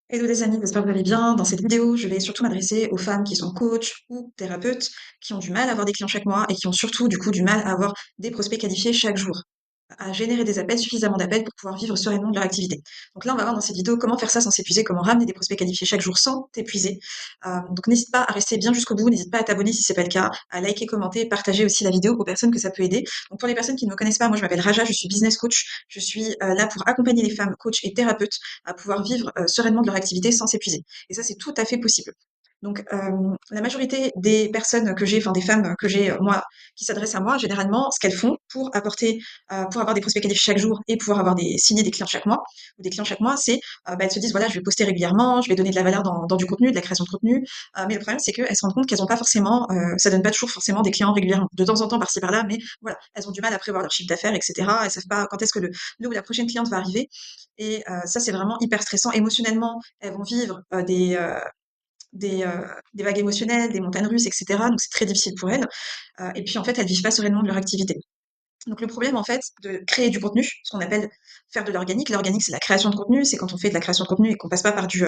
Hello les amis, j'espère que vous allez bien. Dans cette vidéo, je vais surtout m'adresser aux femmes qui sont coachs ou thérapeutes, qui ont du mal à avoir des clients chaque mois et qui ont surtout du coup du mal à avoir des prospects qualifiés chaque jour, à générer des appels, suffisamment d'appels pour pouvoir vivre sereinement de leur activité. Donc là, on va voir dans cette vidéo comment faire ça sans s'épuiser, comment ramener des prospects qualifiés chaque jour sans t'épuiser. Donc n'hésite pas à rester bien jusqu'au bout, n'hésite pas à t'abonner si c'est pas le cas, à liker, commenter, partager aussi la vidéo aux personnes que ça peut aider. Donc pour les personnes qui ne me connaissent pas, moi je m'appelle Raja, je suis business coach, je suis là pour accompagner les femmes coachs et thérapeutes à pouvoir vivre sereinement de leur activité sans s'épuiser. Et ça, c'est tout à fait possible. Donc, la majorité des personnes que j'ai, enfin des femmes que j'ai, moi, qui s'adressent à moi, généralement, ce qu'elles font pour apporter, pour avoir des prospects qualifiés chaque jour et pouvoir avoir signer des clients chaque mois, ou des clients chaque mois, c'est, elles se disent, voilà, je vais poster régulièrement, je vais donner de la valeur dans du contenu, de la création de contenu. Mais le problème, c'est qu'elles se rendent compte qu'elles n'ont pas forcément, ça donne pas toujours forcément des clients régulièrement. De temps en temps, par-ci par-là, mais voilà, elles ont du mal à prévoir leur chiffre d'affaires, etc. Elles savent pas quand est-ce que le ou la prochaine cliente va arriver. Et ça, c'est vraiment hyper stressant. Émotionnellement, elles vont vivre des, heu, des vagues émotionnelles, des montagnes russes, et cetera. Donc c'est très difficile pour elles. Et puis en fait, elles vivent pas sereinement de leur activité. Donc le problème en fait de créer du contenu, ce qu'on appelle faire de l'organique. L'organique, c'est la création de contenu, c'est quand on fait de la création de contenu et qu'on passe pas par du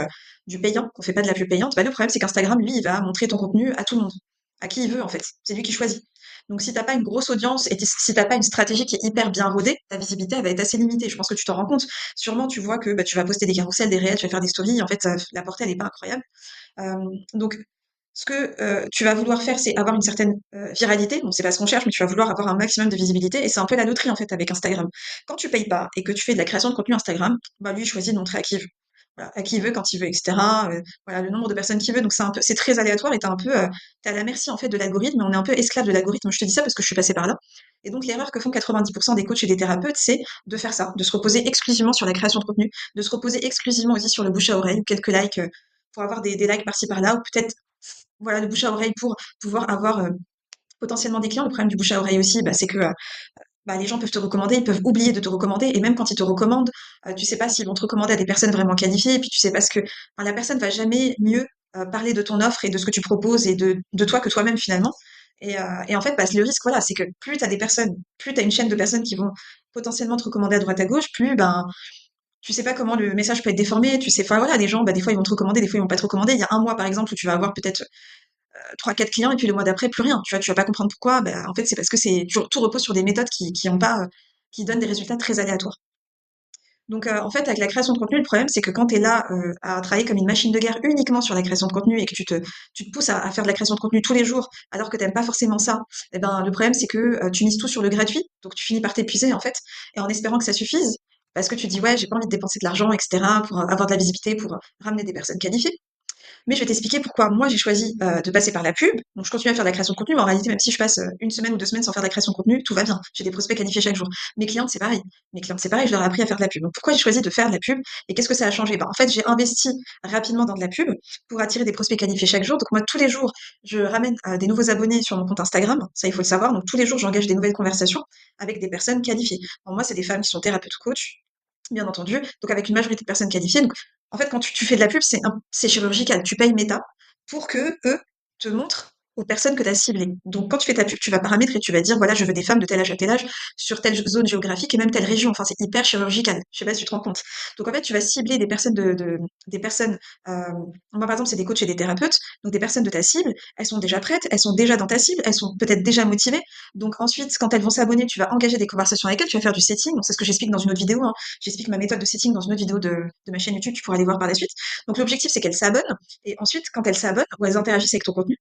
payant, qu'on fait pas de la pub payante. Bah, le problème, c'est qu'Instagram, lui, il va montrer ton contenu à tout le monde, à qui il veut en fait. C'est lui qui choisit. Donc si t'as pas une grosse audience et si t'as pas une stratégie qui est hyper bien rodée, ta visibilité elle va être assez limitée. Je pense que tu t'en rends compte. Sûrement, tu vois que bah, tu vas poster des carousels, des réels, tu vas faire des stories. En fait, la portée elle est pas incroyable. Donc, ce que tu vas vouloir faire, c'est avoir une certaine viralité. Bon, c'est pas ce qu'on cherche, mais tu vas vouloir avoir un maximum de visibilité. Et c'est un peu la loterie en fait avec Instagram. Quand tu payes pas et que tu fais de la création de contenu Instagram, bah lui il choisit de montrer à qui il veut. Voilà, à qui il veut, quand il veut, etc. Voilà, le nombre de personnes qu'il veut. Donc c'est un peu, c'est très aléatoire et t'es à la merci en fait de l'algorithme. On est un peu esclave de l'algorithme. Je te dis ça parce que je suis passée par là. Et donc l'erreur que font 90% des coachs et des thérapeutes, c'est de faire ça, de se reposer exclusivement sur la création de contenu, de se reposer exclusivement aussi sur le bouche à oreille, quelques likes pour avoir des likes par-ci par-là, ou peut-être voilà, le bouche à oreille pour pouvoir avoir potentiellement des clients. Le problème du bouche à oreille aussi, bah, c'est que bah, les gens peuvent te recommander, ils peuvent oublier de te recommander, et même quand ils te recommandent, tu sais pas s'ils vont te recommander à des personnes vraiment qualifiées, et puis tu sais pas ce que, enfin, la personne va jamais mieux parler de ton offre et de ce que tu proposes et de toi que toi-même finalement. Et en fait, bah, le risque, voilà, c'est que plus tu as des personnes, plus tu as une chaîne de personnes qui vont potentiellement te recommander à droite à gauche, plus ben tu sais pas comment le message peut être déformé, tu sais, enfin voilà, les gens, bah, des fois ils vont te recommander, des fois ils vont pas te recommander. Il y a un mois par exemple où tu vas avoir peut-être 3-4 clients et puis le mois d'après plus rien. Tu vas pas comprendre pourquoi. Ben, en fait, c'est parce que tout repose sur des méthodes qui ont pas, qui donnent des résultats très aléatoires. Donc, en fait, avec la création de contenu, le problème, c'est que quand tu es là à travailler comme une machine de guerre uniquement sur la création de contenu et que tu te pousses à faire de la création de contenu tous les jours alors que t'aimes pas forcément ça, eh ben, le problème, c'est que tu mises tout sur le gratuit. Donc, tu finis par t'épuiser, en fait, et en espérant que ça suffise, parce que tu dis, ouais, j'ai pas envie de dépenser de l'argent, etc., pour avoir de la visibilité, pour ramener des personnes qualifiées. Mais je vais t'expliquer pourquoi moi j'ai choisi de passer par la pub. Donc je continue à faire de la création de contenu, mais en réalité, même si je passe une semaine ou 2 semaines sans faire de la création de contenu, tout va bien. J'ai des prospects qualifiés chaque jour. Mes clientes, c'est pareil. Mes clientes, c'est pareil, je leur ai appris à faire de la pub. Donc pourquoi j'ai choisi de faire de la pub et qu'est-ce que ça a changé? Ben, en fait, j'ai investi rapidement dans de la pub pour attirer des prospects qualifiés chaque jour. Donc moi, tous les jours, je ramène des nouveaux abonnés sur mon compte Instagram. Ça, il faut le savoir. Donc tous les jours, j'engage des nouvelles conversations avec des personnes qualifiées. Bon, moi, c'est des femmes qui sont thérapeutes ou coach, bien entendu. Donc avec une majorité de personnes qualifiées. Donc, en fait, quand tu fais de la pub, c'est chirurgical. Tu payes Meta pour que eux te montrent aux personnes que tu as ciblées. Donc, quand tu fais ta pub, tu vas paramétrer, tu vas dire, voilà, je veux des femmes de tel âge à tel âge, sur telle zone géographique et même telle région. Enfin, c'est hyper chirurgical. Je sais pas si tu te rends compte. Donc, en fait, tu vas cibler des personnes des personnes, moi, par exemple, c'est des coachs et des thérapeutes. Donc, des personnes de ta cible, elles sont déjà prêtes, elles sont déjà dans ta cible, elles sont peut-être déjà motivées. Donc, ensuite, quand elles vont s'abonner, tu vas engager des conversations avec elles, tu vas faire du setting. Donc, c'est ce que j'explique dans une autre vidéo, hein. J'explique ma méthode de setting dans une autre vidéo de ma chaîne YouTube, tu pourras aller voir par la suite. Donc, l'objectif, c'est qu'elles s'abonnent. Et ensuite, quand elles s'abonnent ou elles interagissent avec ton contenu,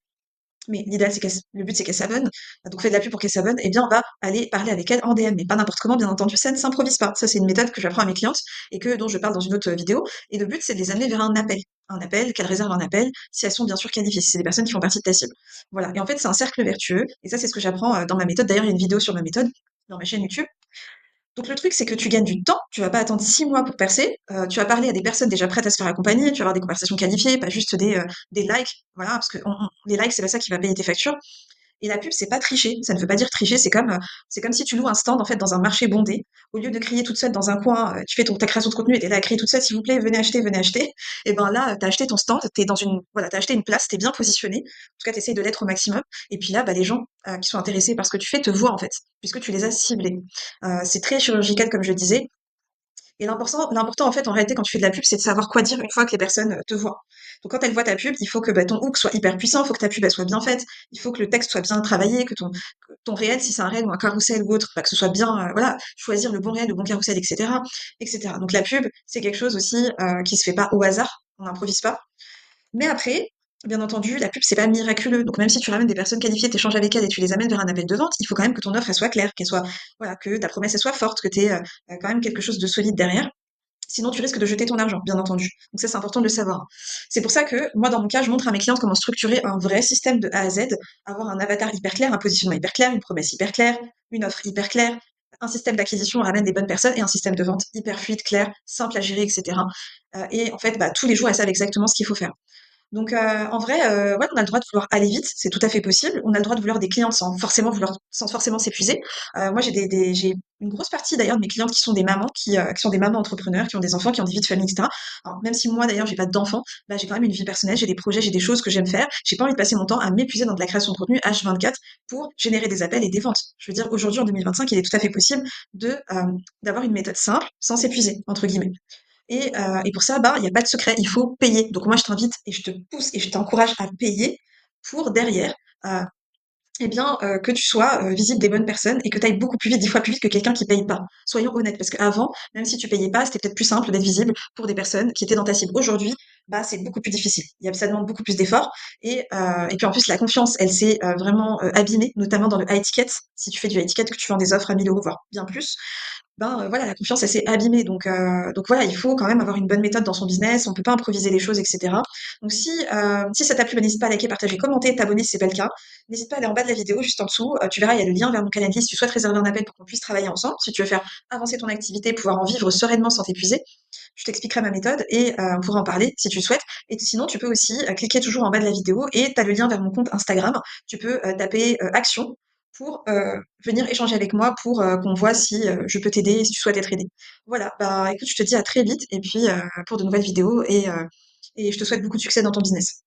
mais l'idéal, le but, c'est qu'elles s'abonnent. Donc, fais de la pub pour qu'elles s'abonnent. Eh bien, on va aller parler avec elles en DM, mais pas n'importe comment, bien entendu. Ça ne s'improvise pas. Ça, c'est une méthode que j'apprends à mes clientes et dont je parle dans une autre vidéo. Et le but, c'est de les amener vers un appel. Un appel, qu'elles réservent un appel, si elles sont bien sûr qualifiées, si c'est des personnes qui font partie de ta cible. Voilà. Et en fait, c'est un cercle vertueux. Et ça, c'est ce que j'apprends dans ma méthode. D'ailleurs, il y a une vidéo sur ma méthode dans ma chaîne YouTube. Donc le truc, c'est que tu gagnes du temps, tu vas pas attendre 6 mois pour percer, tu vas parler à des personnes déjà prêtes à se faire accompagner, tu vas avoir des conversations qualifiées, pas juste des likes, voilà, parce que les likes, c'est pas ça qui va payer tes factures. Et la pub, c'est pas tricher. Ça ne veut pas dire tricher. C'est comme si tu loues un stand, en fait, dans un marché bondé. Au lieu de crier toute seule dans un coin, tu fais ta création de contenu et t'es là à crier toute seule, s'il vous plaît, venez acheter, venez acheter. Et ben là, t'as acheté ton stand, voilà, t'as acheté une place, t'es bien positionné. En tout cas, t'essayes de l'être au maximum. Et puis là, bah, les gens qui sont intéressés par ce que tu fais te voient, en fait, puisque tu les as ciblés. C'est très chirurgical, comme je disais. Et l'important en fait, en réalité, quand tu fais de la pub, c'est de savoir quoi dire une fois que les personnes te voient. Donc quand elles voient ta pub, il faut que bah, ton hook soit hyper puissant, il faut que ta pub elle soit bien faite, il faut que le texte soit bien travaillé, que ton réel, si c'est un réel ou un carrousel ou autre, bah, que ce soit bien, voilà, choisir le bon réel, le bon carrousel, etc., etc. Donc la pub, c'est quelque chose aussi qui se fait pas au hasard, on n'improvise pas. Mais après, bien entendu, la pub, c'est pas miraculeux. Donc même si tu ramènes des personnes qualifiées, t'échanges avec elles et tu les amènes vers un appel de vente, il faut quand même que ton offre elle soit claire, qu'elle soit, voilà, que ta promesse elle soit forte, que tu aies quand même quelque chose de solide derrière. Sinon, tu risques de jeter ton argent, bien entendu. Donc ça, c'est important de le savoir. C'est pour ça que moi, dans mon cas, je montre à mes clientes comment structurer un vrai système de A à Z, avoir un avatar hyper clair, un positionnement hyper clair, une promesse hyper claire, une offre hyper claire, un système d'acquisition ramène des bonnes personnes et un système de vente hyper fluide, clair, simple à gérer, etc. Et en fait, bah, tous les jours, elles savent exactement ce qu'il faut faire. Donc, en vrai, ouais, on a le droit de vouloir aller vite, c'est tout à fait possible. On a le droit de vouloir des clients sans forcément s'épuiser. Moi, j'ai une grosse partie d'ailleurs de mes clientes qui sont des mamans, qui sont des mamans entrepreneurs, qui ont des enfants, qui ont des vies de famille, etc. Alors, même si moi d'ailleurs j'ai pas d'enfants, bah, j'ai quand même une vie personnelle, j'ai des projets, j'ai des choses que j'aime faire. J'ai pas envie de passer mon temps à m'épuiser dans de la création de contenu H24 pour générer des appels et des ventes. Je veux dire, aujourd'hui en 2025, il est tout à fait possible d'avoir une méthode simple sans s'épuiser, entre guillemets. Et pour ça, bah, il n'y a pas de secret, il faut payer. Donc moi, je t'invite et je te pousse et je t'encourage à payer pour derrière, euh, eh bien, que tu sois visible des bonnes personnes et que tu ailles beaucoup plus vite, 10 fois plus vite que quelqu'un qui paye pas. Soyons honnêtes, parce qu'avant, même si tu payais pas, c'était peut-être plus simple d'être visible pour des personnes qui étaient dans ta cible. Aujourd'hui, bah, c'est beaucoup plus difficile. Ça demande beaucoup plus d'efforts. Et puis en plus, la confiance, elle s'est vraiment abîmée, notamment dans le high ticket. Si tu fais du high ticket, que tu vends des offres à 1 000 euros, voire bien plus, ben voilà, la confiance, elle s'est abîmée. Donc voilà, il faut quand même avoir une bonne méthode dans son business. On peut pas improviser les choses, etc. Donc si ça t'a plu, bah, n'hésite pas à liker, partager, commenter, t'abonner si c'est pas le cas. N'hésite pas à aller en bas de la vidéo, juste en dessous. Tu verras, il y a le lien vers mon calendrier si tu souhaites réserver un appel pour qu'on puisse travailler ensemble. Si tu veux faire avancer ton activité, pouvoir en vivre sereinement sans t'épuiser, je t'expliquerai ma méthode et on pourra en parler si tu le souhaites. Et sinon, tu peux aussi cliquer toujours en bas de la vidéo et tu as le lien vers mon compte Instagram. Tu peux taper action pour venir échanger avec moi pour qu'on voit si je peux t'aider, si tu souhaites être aidé. Voilà, bah écoute, je te dis à très vite et puis pour de nouvelles vidéos et je te souhaite beaucoup de succès dans ton business.